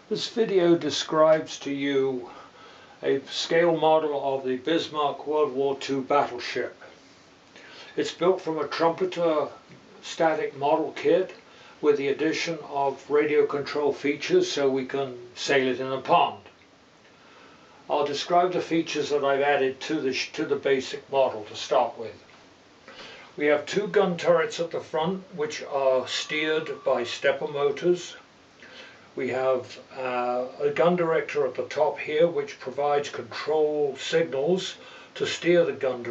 This video describes to you a scale model of the Bismarck World War II battleship. It's built from a Trumpeter static model kit with the addition of radio control features so we can sail it in a pond. I'll describe the features that I've added to the basic model to start with. We have two gun turrets at the front which are steered by stepper motors. We have a gun director at the top here which provides control signals to steer the guns.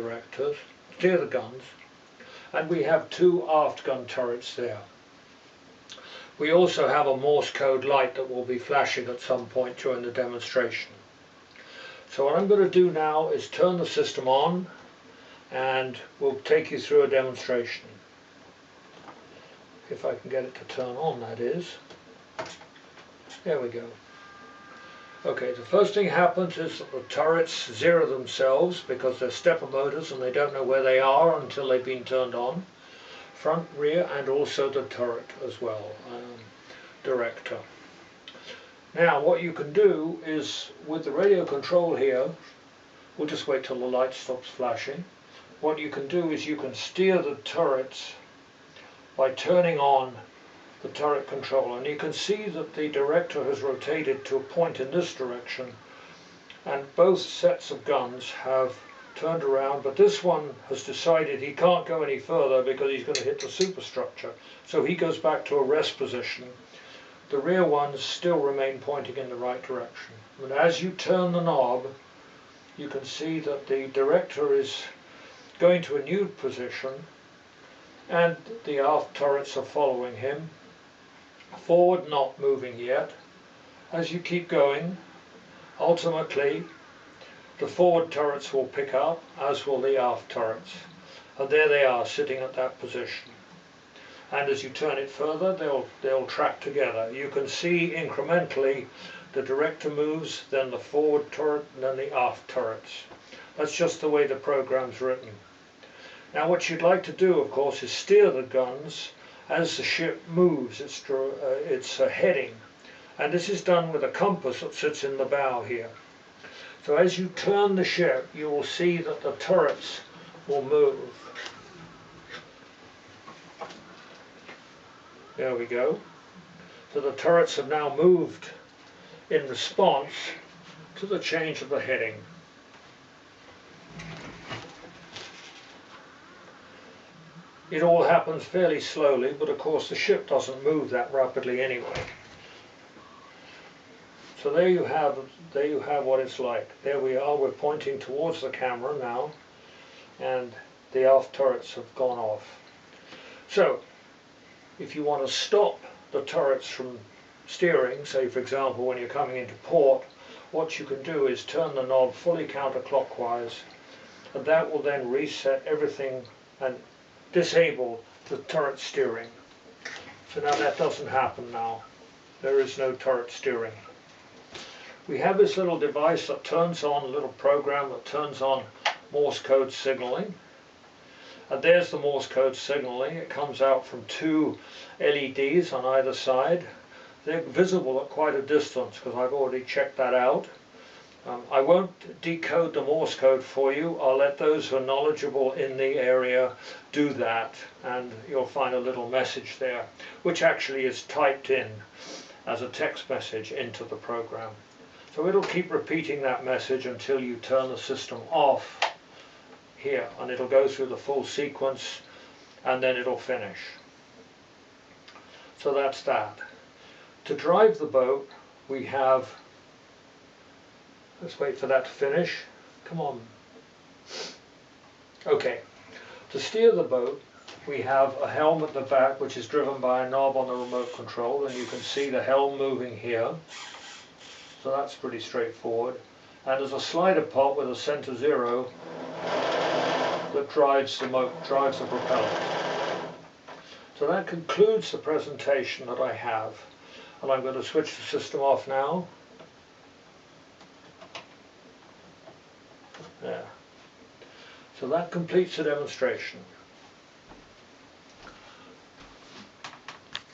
And we have two aft gun turrets there. We also have a Morse code light that will be flashing at some point during the demonstration. So what I'm going to do now is turn the system on and we'll take you through a demonstration. If I can get it to turn on, that is. There we go. Okay, the first thing happens is that the turrets zero themselves because they're stepper motors and they don't know where they are until they've been turned on. Front, rear, and also the turret as well, director. Now what you can do is, with the radio control here, we'll just wait till the light stops flashing. What you can do is you can steer the turrets by turning on the turret control, and you can see that the director has rotated to a point in this direction and both sets of guns have turned around, but this one has decided he can't go any further because he's going to hit the superstructure, so he goes back to a rest position. The rear ones still remain pointing in the right direction, and as you turn the knob you can see that the director is going to a new position and the aft turrets are following him. Forward not moving yet. As you keep going, ultimately the forward turrets will pick up, as will the aft turrets, and there they are sitting at that position. And as you turn it further, they'll track together. You can see incrementally the director moves, then the forward turret, and then the aft turrets. That's just the way the program's written. Now what you'd like to do, of course, is steer the guns as the ship moves its heading, and this is done with a compass that sits in the bow here. So as you turn the ship you will see that the turrets will move. There we go. So the turrets have now moved in response to the change of the heading. It all happens fairly slowly, but of course the ship doesn't move that rapidly anyway. So there you have what it's like. There we are, we're pointing towards the camera now, and the aft turrets have gone off. So if you want to stop the turrets from steering, say for example when you're coming into port, what you can do is turn the knob fully counterclockwise, and that will then reset everything and disable the turret steering. So now that doesn't happen now. There is no turret steering. We have this little device that turns on, a little program that turns on Morse code signaling. And there's the Morse code signaling. It comes out from two LEDs on either side. They're visible at quite a distance because I've already checked that out. I won't decode the Morse code for you. I'll let those who are knowledgeable in the area do that, and you'll find a little message there which actually is typed in as a text message into the program. So it'll keep repeating that message until you turn the system off here, and it'll go through the full sequence and then it'll finish. So that's that. To drive the boat we have, let's wait for that to finish. Come on. Okay. To steer the boat, we have a helm at the back which is driven by a knob on the remote control, and you can see the helm moving here. So that's pretty straightforward. And there's a slider pot with a center zero that drives the propeller. So that concludes the presentation that I have. And I'm going to switch the system off now. There. So that completes the demonstration.